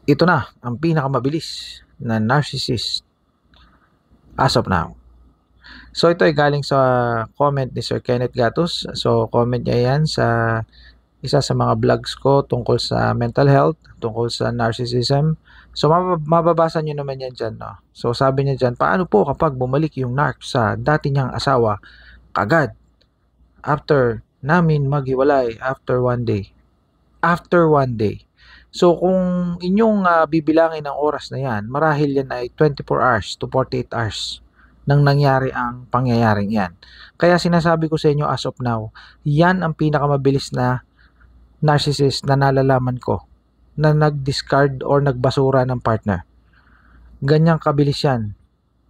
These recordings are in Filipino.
ito na ang pinakamabilis na narcissist as of now. So ito ay galing sa comment ni Sir Kenneth Gatus. So comment niya yan sa isa sa mga vlogs ko tungkol sa mental health, tungkol sa narcissism. So mababasa niyo naman yan dyan. No? So sabi niya dyan, paano po kapag bumalik yung narc sa dati niyang asawa kagad after namin maghiwalay after 1 day? After 1 day. So kung inyong bibilangin ang oras na yan, marahil yan ay 24 hours to 48 hours nang nangyari ang pangyayaring yan. Kaya sinasabi ko sa inyo as of now, yan ang pinakamabilis na narcissist na nalalaman ko na nag-discard or nagbasura ng partner. Ganyang kabilis yan.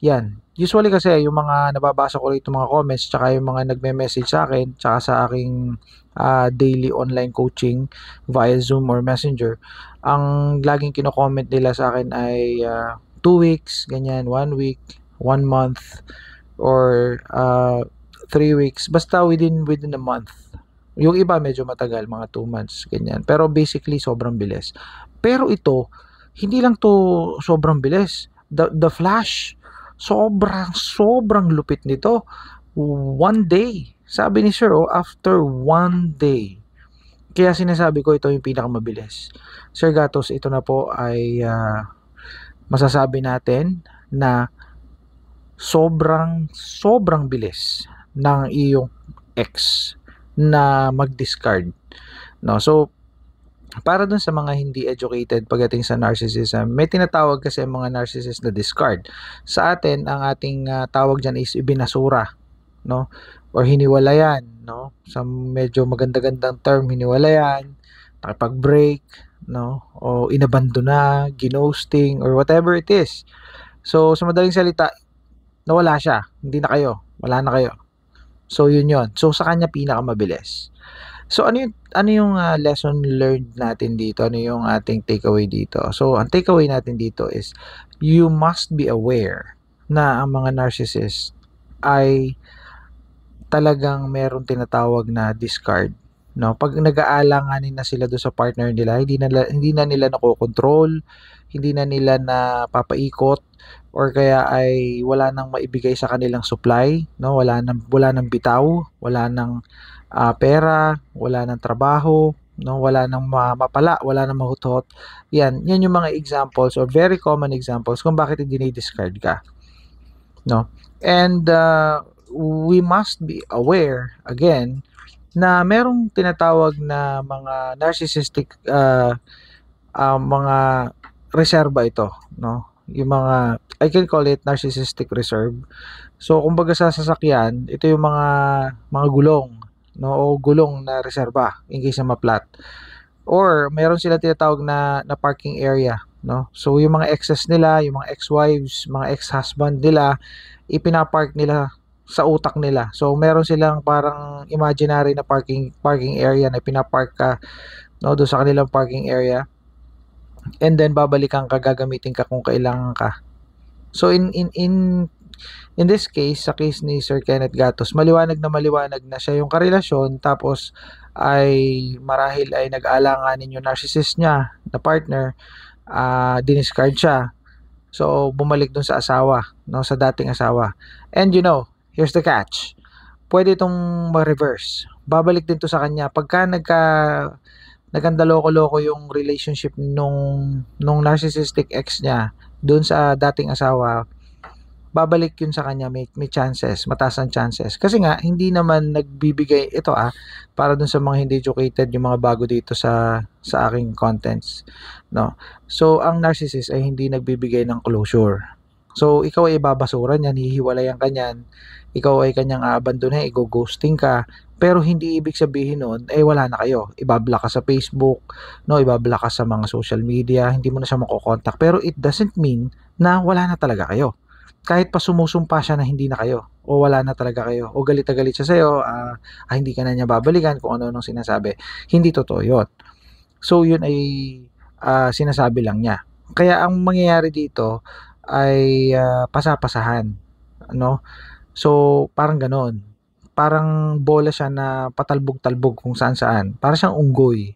Yan. Usually kasi yung mga nababasa ko rito mga comments tsaka yung mga nagme-message sa akin tsaka sa aking daily online coaching via Zoom or Messenger, ang laging kino-comment nila sa akin ay 2 weeks, ganyan, 1 week, 1 month, or 3 weeks. Basta within a month. Yung iba medyo matagal, mga 2 months, ganyan. Pero basically, sobrang bilis. Pero ito, hindi lang to sobrang bilis. The flash, sobrang lupit nito. 1 day. Sabi ni Sir, after 1 day. Kaya sinasabi ko ito yung pinakamabilis. Sir Gatos, ito na po ay masasabi natin na sobrang bilis ng iyong ex na mag-discard. No? So, para dun sa mga hindi educated pagdating sa narcissism, may tinatawag kasi ang mga narcissist na discard. Sa atin, ang ating tawag dyan is ibinasura, no? Or hiniwalayan, no? Sa medyo maganda-gandang term, hiniwalayan, nakipag-break, no? O inabandona, ginosting, or whatever it is. So, sa madaling salita, nawala siya. Hindi na kayo. Wala na kayo. So, yun yun. So, sa kanya pinakamabilis. So ano yung lesson learned natin dito? Ano yung ating takeaway dito? So ang takeaway natin dito is you must be aware na ang mga narcissist ay talagang merong tinatawag na discard. No, pag nag-aalanganin na sila do sa partner nila, hindi na nila nakokontrol, hindi na nila napapaikot, or kaya ay wala nang maibigay sa kanilang supply, no? Wala nang bitaw, wala nang pera, wala nang trabaho, no? Wala nang mapala, wala nang mahutot. Yan yung mga examples or very common examples kung bakit dinidiscard ka, no? And we must be aware again na merong tinatawag na mga narcissistic mga reserba ito, no? Yung mga I can call it narcissistic reserve. So kumbaga sa sasakyan, ito yung mga gulong, no? O gulong na reserba in case na ma-flat. Or meron sila tinatawag na parking area, no? So yung mga exes nila, yung mga ex-wives, mga ex-husband nila, ipinapark nila sa utak nila. So meron silang parang imaginary na parking area na pinapark ka, no, doon sa kanilang parking area. And then babalikan ka, gagamitin ka kung kailangan ka. So in this case, sa case ni Sir Kenneth Gatos, maliwanag na siya yung karelasyon, tapos ay marahil ay nag-alanganin yung narcissist niya na partner, diniscard siya. So bumalik dun sa asawa, no, sa dating asawa. And here's the catch. Pwede itong ma-reverse. Babalik din to sa kanya pagka naganda loko-loko yung relationship nung narcissistic ex niya doon sa dating asawa. Babalik yun sa kanya, may chances, mataas ang chances. Kasi nga, hindi naman nagbibigay ito para dun sa mga hindi educated, yung mga bago dito sa aking contents, no? So, ang narcissist ay hindi nagbibigay ng closure. So, ikaw ay ibabasura niyan, hihiwalayan ka niyan, ikaw ay kanyang aabandonin, i-ghosting ka, pero hindi ibig sabihin nun, wala na kayo. Ibablock ka sa Facebook, no? Ibablock ka sa mga social media, hindi mo na siya makokontak. Pero it doesn't mean na wala na talaga kayo. Kahit pa sumusumpa siya na hindi na kayo o wala na talaga kayo o galit na galit siya sa'yo, hindi ka na niya babalikan, kung ano-anong sinasabi, hindi totoo yun. So yun ay sinasabi lang niya. Kaya ang mangyayari dito ay pasapasahan, no? So parang ganon, parang bola siya na patalbog-talbog kung saan-saan, para siyang unggoy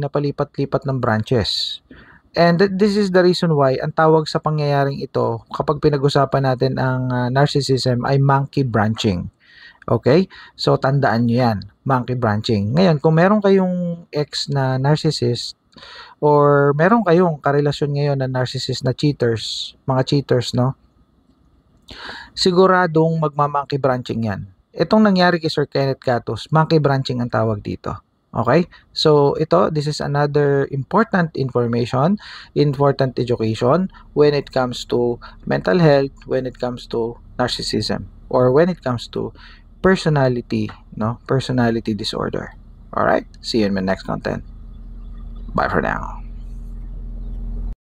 na palipat-lipat ng branches. And this is the reason why ang tawag sa pangyayaring ito kapag pinag-usapan natin ang narcissism ay monkey branching. Okay? So, tandaan nyo yan, monkey branching. Ngayon, kung meron kayong ex na narcissist or meron kayong karelasyon ngayon na narcissist na cheaters, mga cheaters, no? Siguradong magma-monkey branching yan. Itong nangyari kay Sir Kenneth Catos, monkey branching ang tawag dito. Okay? So, this is another important information, important education when it comes to mental health, when it comes to narcissism, or when it comes to personality disorder. All right? See you in my next content. Bye for now.